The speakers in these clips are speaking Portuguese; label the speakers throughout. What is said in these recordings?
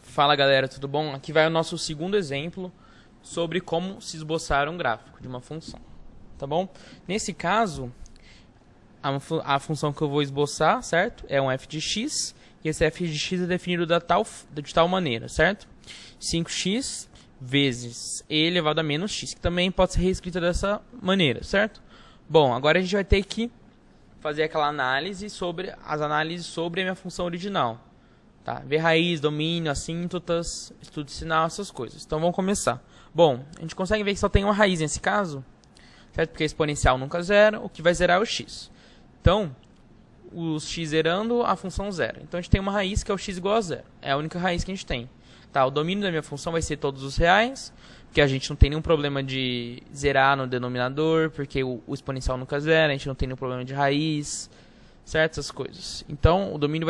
Speaker 1: Fala galera, tudo bom? Aqui vai o nosso segundo exemplo sobre como se esboçar um gráfico de uma função, tá bom? Nesse caso, a função que eu vou esboçar, certo? É um f de x, e esse f de x é definido de tal maneira, certo? 5x vezes e elevado a menos x, que também pode ser reescrita dessa maneira, certo? Bom, agora a gente vai ter que fazer aquela análise sobre a minha função original. Tá? Ver raiz, domínio, assíntotas, estudo de sinal, essas coisas. Então vamos começar. Bom, a gente consegue ver que só tem uma raiz nesse caso, certo? Porque a exponencial nunca zera, o que vai zerar é o x. Então, o x zerando, a função zero. Então a gente tem uma raiz que é o x igual a zero. É a única raiz que a gente tem. Tá? O domínio da minha função vai ser todos os reais, porque a gente não tem nenhum problema de zerar no denominador, porque o exponencial nunca zera, a gente não tem nenhum problema de raiz, certo? Essas coisas. Então, o domínio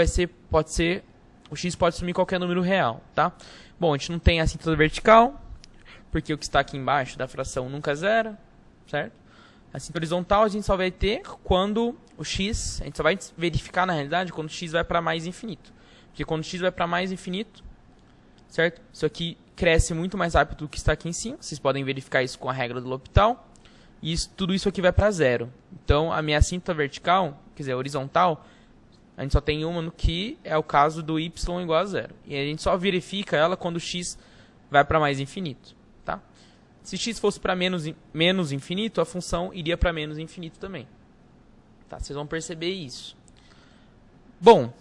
Speaker 1: o x pode assumir qualquer número real, tá? Bom, a gente não tem a assíntota vertical, porque o que está aqui embaixo da fração nunca zera, certo? A assíntota horizontal a gente só vai ter quando o x, a gente só vai verificar na realidade quando o x vai para mais infinito. Porque quando o x vai para mais infinito, certo? Isso aqui cresce muito mais rápido do que está aqui em cima. Vocês podem verificar isso com a regra do L'Hopital. E tudo isso aqui vai para zero. Então, a minha assíntota vertical, quer dizer, horizontal, a gente só tem uma no que é o caso do y igual a zero. E a gente só verifica ela quando o x vai para mais infinito. Tá? Se x fosse para menos infinito, a função iria para menos infinito também. Tá? Vocês vão perceber isso. Bom,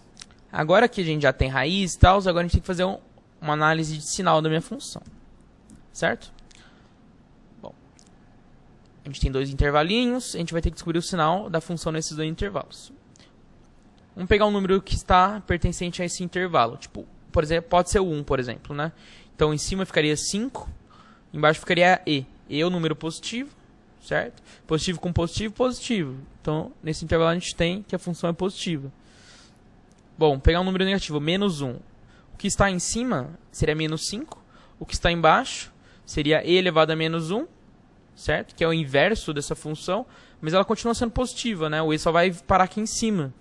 Speaker 1: agora que a gente já tem raiz e tal, agora a gente tem que fazer uma análise de sinal da minha função. Certo? Bom, a gente tem dois intervalinhos, a gente vai ter que descobrir o sinal da função nesses dois intervalos. Vamos pegar um número que está pertencente a esse intervalo. Tipo, por exemplo, pode ser o 1, por exemplo, né? Então, em cima ficaria 5, embaixo ficaria e. E é o número positivo, certo? Positivo com positivo, positivo. Então, nesse intervalo a gente tem que a função é positiva. Bom, pegar um número negativo, menos 1. O que está em cima seria menos 5. O que está embaixo seria e elevado a menos 1, certo? Que é o inverso dessa função, mas ela continua sendo positiva, né? O e só vai parar aqui em cima.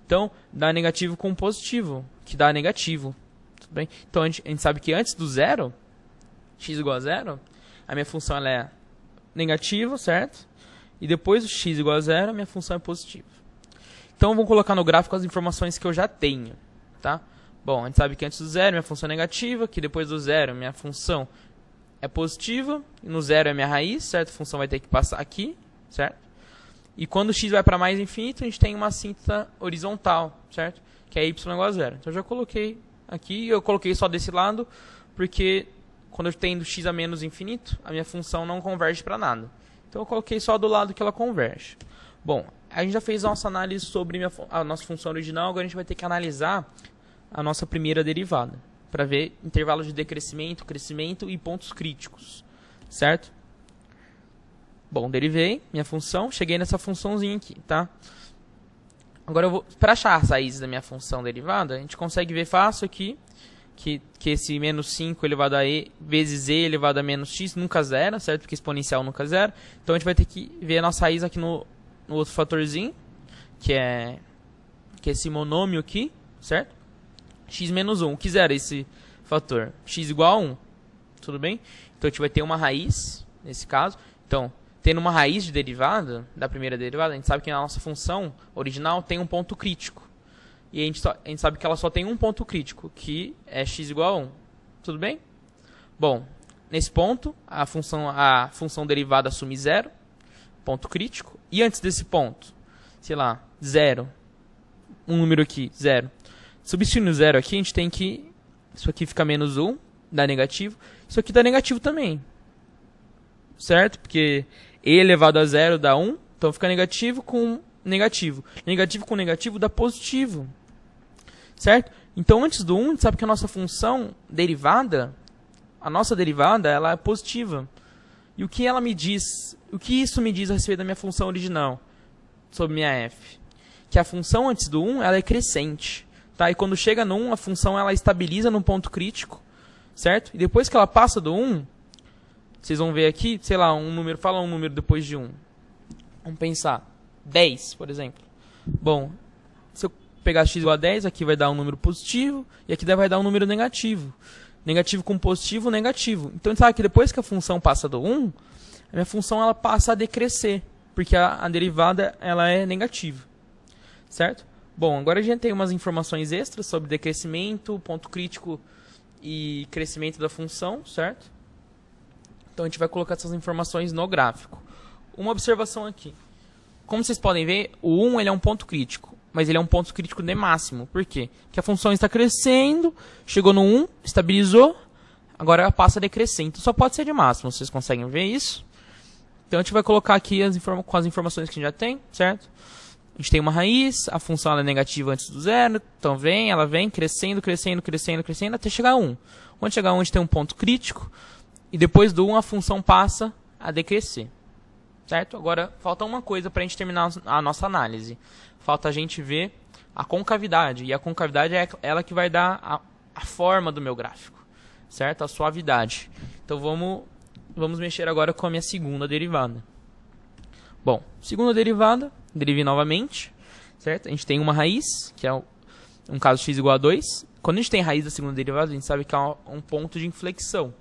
Speaker 1: Então, dá negativo com positivo, que dá negativo. Tudo bem? Então, a gente sabe que antes do zero, x igual a zero, a minha função ela é negativa, certo? E depois do x igual a zero, a minha função é positiva. Então, vamos colocar no gráfico as informações que eu já tenho. Tá? Bom, a gente sabe que antes do zero, minha função é negativa, que depois do zero, minha função é positiva, e no zero é minha raiz, certo? A função vai ter que passar aqui, certo? E quando o x vai para mais infinito, a gente tem uma assíntota horizontal, certo? Que é y igual a zero. Então eu já coloquei aqui, eu coloquei só desse lado, porque quando eu tenho x a menos infinito, a minha função não converge para nada. Então eu coloquei só do lado que ela converge. Bom, a gente já fez a nossa análise sobre a nossa função original, agora a gente vai ter que analisar a nossa primeira derivada, para ver intervalos de decrescimento, crescimento e pontos críticos, certo? Bom, derivei minha função, cheguei nessa funçãozinha aqui, tá? Agora, para achar as raízes da minha função derivada, a gente consegue ver fácil aqui que esse menos 5 elevado a e vezes e elevado a menos x nunca zera, certo? Porque exponencial nunca zera. Então, a gente vai ter que ver a nossa raiz aqui no outro fatorzinho, que é esse monômio aqui, certo? X menos 1. O que zera esse fator? X igual a 1. Tudo bem? Então, a gente vai ter uma raiz, nesse caso. Então, tendo uma raiz de derivada, da primeira derivada, a gente sabe que a nossa função original tem um ponto crítico. E a gente sabe que ela só tem um ponto crítico, que é x igual a 1. Tudo bem? Bom, nesse ponto, a função derivada assume 0, ponto crítico. E antes desse ponto, sei lá, 0, um número aqui, 0. Substituindo 0 aqui, a gente tem que... Isso aqui fica menos 1, dá negativo. Isso aqui dá negativo também. Certo? Porque e elevado a zero dá 1, então fica negativo com negativo. Negativo com negativo dá positivo. Certo? Então, antes do 1, a gente sabe que a nossa função derivada, ela é positiva. E o que ela me diz? O que isso me diz a respeito da minha função original sobre minha f? Que a função antes do 1, ela é crescente. Tá? E quando chega no 1, a função ela estabiliza num ponto crítico. Certo? E depois que ela passa do 1, vocês vão ver aqui, sei lá, fala um número depois de 1. Vamos pensar. 10, por exemplo. Bom, se eu pegar x igual a 10, aqui vai dar um número positivo, e aqui vai dar um número negativo. Negativo com positivo, negativo. Então, sabe que depois que a função passa do 1, a minha função ela passa a decrescer, porque a derivada ela é negativa. Certo? Bom, agora a gente tem umas informações extras sobre decrescimento, ponto crítico e crescimento da função, certo? Então a gente vai colocar essas informações no gráfico. Uma observação aqui. Como vocês podem ver, o 1 ele é um ponto crítico, mas ele é um ponto crítico de máximo. Por quê? Porque a função está crescendo, chegou no 1, estabilizou, agora ela passa a decrescer. Então só pode ser de máximo, vocês conseguem ver isso? Então a gente vai colocar aqui com as informações que a gente já tem, certo? A gente tem uma raiz, a função ela é negativa antes do zero, então ela vem crescendo, crescendo, crescendo, crescendo, até chegar a 1. Quando chegar a 1, a gente tem um ponto crítico, e depois do 1 a função passa a decrescer. Certo? Agora, falta uma coisa para a gente terminar a nossa análise. Falta a gente ver a concavidade, e a concavidade é ela que vai dar a forma do meu gráfico, certo? A suavidade. Então vamos mexer agora com a minha segunda derivada. Bom, segunda derivada, derivei novamente, certo? A gente tem uma raiz, que é um caso x igual a 2. Quando a gente tem raiz da segunda derivada, a gente sabe que é um ponto de inflexão,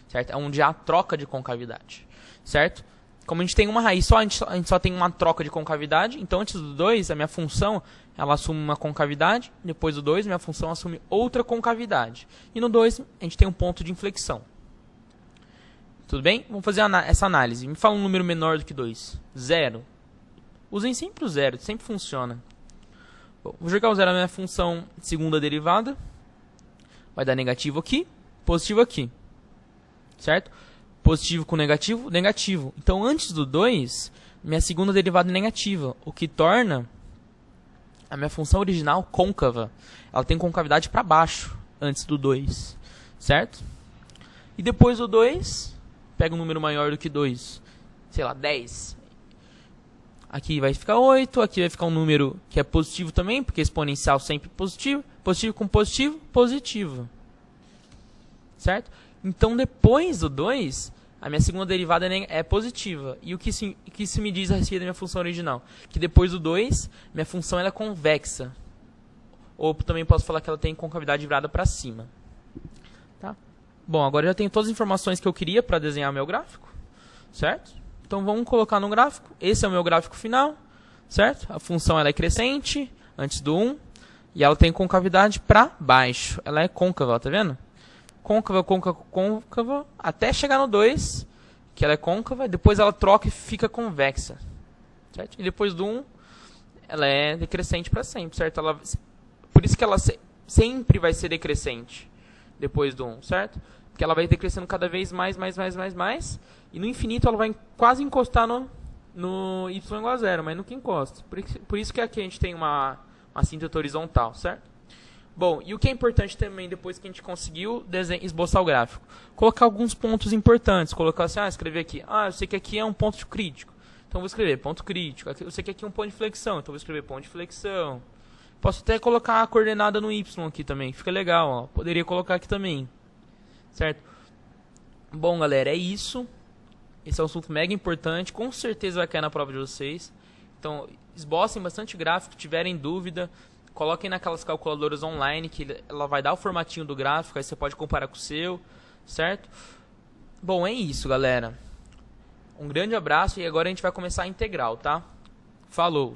Speaker 1: certo? É onde há troca de concavidade, certo? Como a gente tem uma raiz só, a gente só tem uma troca de concavidade, então antes do 2, a minha função ela assume uma concavidade, depois do 2, minha função assume outra concavidade. E no 2, a gente tem um ponto de inflexão. Tudo bem? Vamos fazer essa análise. Me fala um número menor do que 2. 0. Usem sempre o 0, sempre funciona. Bom, vou jogar o 0 na minha função segunda derivada. Vai dar negativo aqui, positivo aqui. Certo? Positivo com negativo, negativo. Então, antes do 2, minha segunda derivada é negativa, o que torna a minha função original côncava. Ela tem concavidade para baixo, antes do 2. Certo? E depois do 2... pega um número maior do que 2, sei lá, 10. Aqui vai ficar 8, aqui vai ficar um número que é positivo também, porque exponencial sempre positivo. Positivo com positivo, positivo. Certo? Então, depois do 2, a minha segunda derivada é positiva. E o que isso me diz a respeito da minha função original? Que depois do 2, minha função ela é convexa. Ou também posso falar que ela tem concavidade virada para cima. Tá? Bom, agora eu já tenho todas as informações que eu queria para desenhar meu gráfico, certo? Então vamos colocar no gráfico. Esse é o meu gráfico final, certo? A função ela é crescente, antes do 1, e ela tem concavidade para baixo. Ela é côncava, tá vendo? Côncava, côncava, côncava, até chegar no 2, que ela é côncava, depois ela troca e fica convexa, certo? E depois do 1, ela é decrescente para sempre, certo? Por isso que ela sempre vai ser decrescente. Depois do 1, certo? Porque ela vai decrescendo cada vez mais, e no infinito ela vai quase encostar no y igual a 0, mas nunca encosta. Por isso que aqui a gente tem uma síntese horizontal, certo? Bom, e o que é importante também, depois que a gente conseguiu esboçar o gráfico? Colocar alguns pontos importantes, colocar assim, escrever aqui, eu sei que aqui é um ponto crítico, então vou escrever ponto crítico, eu sei que aqui é um ponto de flexão, então vou escrever ponto de flexão. Posso até colocar a coordenada no y aqui também, fica legal, ó. Poderia colocar aqui também, certo? Bom, galera, é isso. Esse é um assunto mega importante, com certeza vai cair na prova de vocês. Então, esbocem bastante gráfico, tiverem dúvida, coloquem naquelas calculadoras online, que ela vai dar o formatinho do gráfico, aí você pode comparar com o seu, certo? Bom, é isso, galera. Um grande abraço e agora a gente vai começar a integral, tá? Falou!